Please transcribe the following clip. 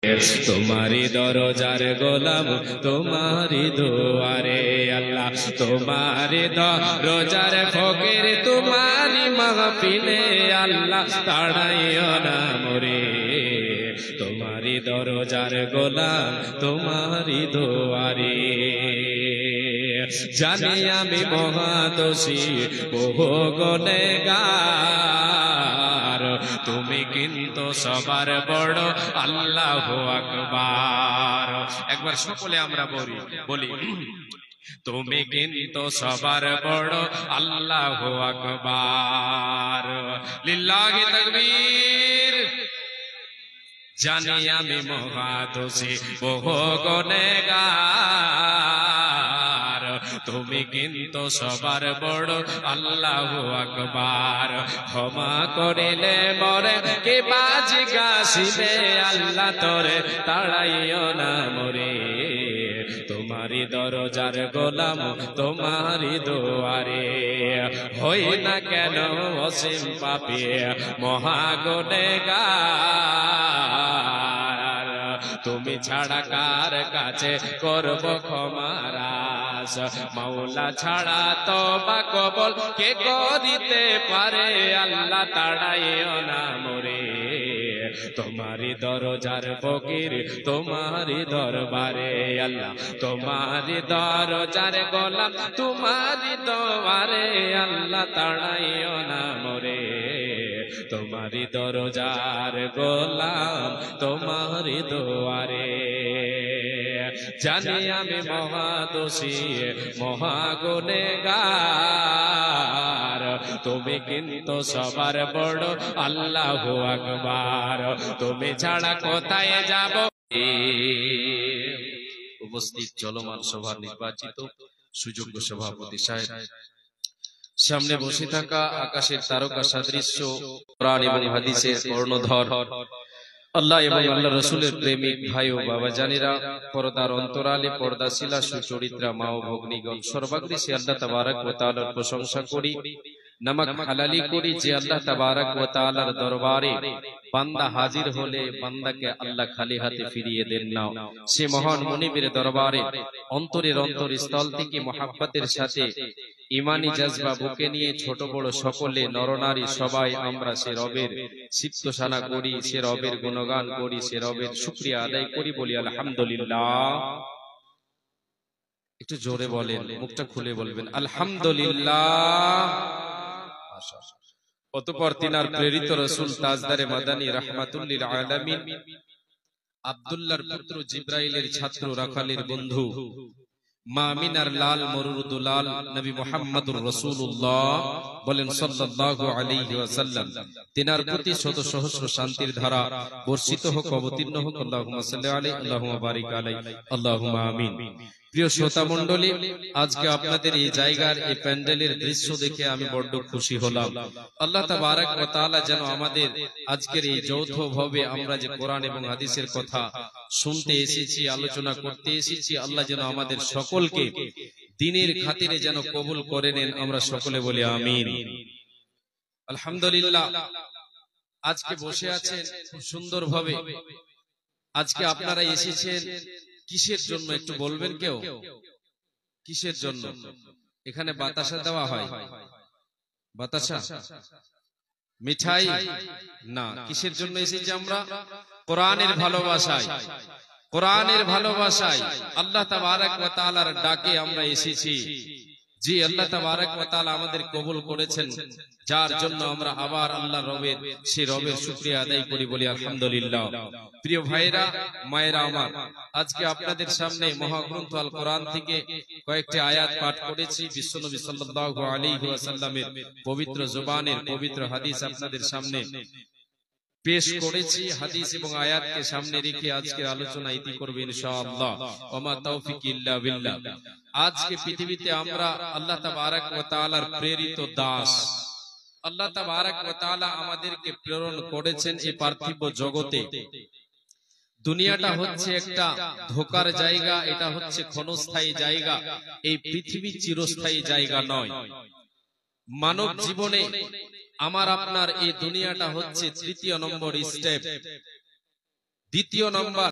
तुम्हारी दरजार गोलाम तुम्हारी दुआरे अल्लाह तुम्हारी दरजार फकीर तुम्हारी महफिले अल्लाह ताड़ाइयो ना मोरे तुम्हारी दरजार गोलाम तुम्हारी दुआरे जानी आमी महादोषी बहु गुनेगार তুমি কিন্তু সবার বড় আল্লাহু আকবার একবার সকলে আমরা বলি তুমি কিন্তু সবার বড় আল্লাহু আকবার লিল্লাহি তাকবীর জানি আমি মহাদোষী বহু গুনেগার তুমি কিন্তু সবার বড় আল্লাহু আকবার ক্ষমা করিলে মরে কে বাজি গাছিবে আল্লাহ তোরে তাড়াইও না মরে তোমারি দরজার গোলাম তোমারি দুয়ারে হই না কেন অসীম পাপী মহা গুনেগার তুমি ছাড়া কার কাছে করব ক্ষমারাস মাওলা ছাড়া তওবা কবুল কে করিতে পারে আল্লাহ তাড়াইও না মোরে তোমারি দরজার ফকির তোমারি দরবারে আল্লাহ তোমারি দরজার গোলাম তোমারি দুয়ারে আল্লাহ তাড়াইও না মোরে তোমারি দরজার গোলাম তোমারি দুয়ারে জানি আমি মহাদোষী মহা গুনেগার তুমি কিন্তু সবার বড় আল্লাহু আকবার তুমি ছাড়া কোথায় যাব উপস্থিত চলমান সভার নির্বাচিত সুযোগ্য সভাপতি সাহেব সামনে বসে থাকা আকাশের তারকা সদৃশ্য কোরআন এবং হাদিসের কর্ণধর আল্লাহ এবং আল্লাহ রাসূলের প্রেমিক ভাই ও বাবা জানেরা পর্দার অন্তরালে পর্দাশীলা সুচরিত্রা মা ও ভগ্নীগণ সর্বাগ্রে সে আল্লাহ তাবারক ওয়া তাআলার প্রশংসা করি নামাক হালালি করি যে আল্লাহ তাবারক ওয়া তাআলার দরবারে বান্দা হাজির হলে বান্দাকে আল্লাহ খালি হাতে ফিরিয়ে দেন না সে মহান মুনিবের দরবারে অন্তরের অন্তরস্থল থেকে মহব্বতের সাথে ইমানি জজবা বুকে নিয়ে ছোট বড় সকলে নরনারী সবাই আমরা সে রবের সিফতসানা করি সে রবের গুণগান করি সে রবের শুকরিয়া আদায় করি বলি আলহামদুলিল্লাহ একটু জোরে বলেন মুখটা খুলে বলবেন আলহামদুলিল্লাহ অতঃপর তিনার প্রেরিত রাসূল তাজদারে মাদানী রাহমাতুল লিল আলামিন আব্দুল্লাহর পুত্র জিবরাইলের ছাত্র রাখালের বন্ধু মা আমিনার লাল মরুরুদুলাল নবী মুহাম্মদুর রাসূলুল্লাহ বলেন সাল্লাল্লাহু আলাইহি ওয়াসাল্লাম তিনার প্রতি শত সহস্র শান্তির ধারা বর্ষিত হোক অবতীর্ণ হোক আল্লাহুম্মা সাল্লি আলাইহি আল্লাহুম্মা বারিক আলাইহি আল্লাহুম্মা আমিন প্রিয় শ্রোতা মণ্ডলী আজকে আপনাদের এই জায়গার এই প্যান্ডেলের দৃশ্য দেখে আমি বড় খুশি হলাম আল্লাহ তাবারক ওয়া তাআলা যেন আমাদের আজকের এই যৌথভাবে আমরা যে কোরআন এবং হাদিসের কথা শুনতে এসেছি আলোচনা করতে এসেছি আল্লাহ যেন আমাদের সকলকে দ্বীনের খাতিরে যেন কবুল করে নেন আমরা সকলে বলি আমিন আলহামদুলিল্লাহ আজকে বসে আছেন খুব সুন্দরভাবে আজকে আপনারা এসেছেন কিসের জন্য একটু বলবেন কেউ কিসের জন্য এখানে বাতাসা দেওয়া হয় বাতাসা মিঠাই না কিসের জন্য এসেছি আমরা কোরআনের ভালোবাসায় কোরআনের ভালোবাসায় আল্লাহ তাবারক ওয়া তাআলার ডাকে আমরা এসেছি জি আল্লাহ তাবারক ওয়া তাআলা আমাদের কবুল করেছেন যার জন্য আমরা আবার আল্লাহ রবের সেই রবের শুকরিয়া আদায় করি বলি আলহামদুলিল্লাহ প্রিয় ভাইরা মায়েরা আমার আজকে আপনাদের সামনে মহাগ্রন্থ আল কোরআন থেকে কয়েকটি আয়াত পাঠ করেছি বিশ্বনবী সাল্লাল্লাহু আলাইহি ওয়াসাল্লামের পবিত্র জবানের পবিত্র হাদিস আপনাদের সামনে পেশ করেছি হাদিস এবং আয়াতকে সামনে রেখে আজকের আলোচনা ইতি করব ইনশাআল্লাহ ওয়া মা তাওফিক ইল্লা বিল্লাহ আজকে পৃথিবীতে আমরা আল্লাহ তাবারক ওয়া তাআলার প্রেরিত দাস আল্লাহ তাবারক ওয়া তাআলা আমাদেরকে প্রেরণ করেছেন এই পার্থিব জগতে দুনিয়াটা হচ্ছে একটা ধোকার জায়গা এটা হচ্ছে ক্ষণস্থায়ী জায়গা এই পৃথিবী চিরস্থায়ী জায়গা নয় মানব জীবনে আমার আপনার এই দুনিয়াটা হচ্ছে তৃতীয় নম্বর স্টেপ দ্বিতীয় নম্বর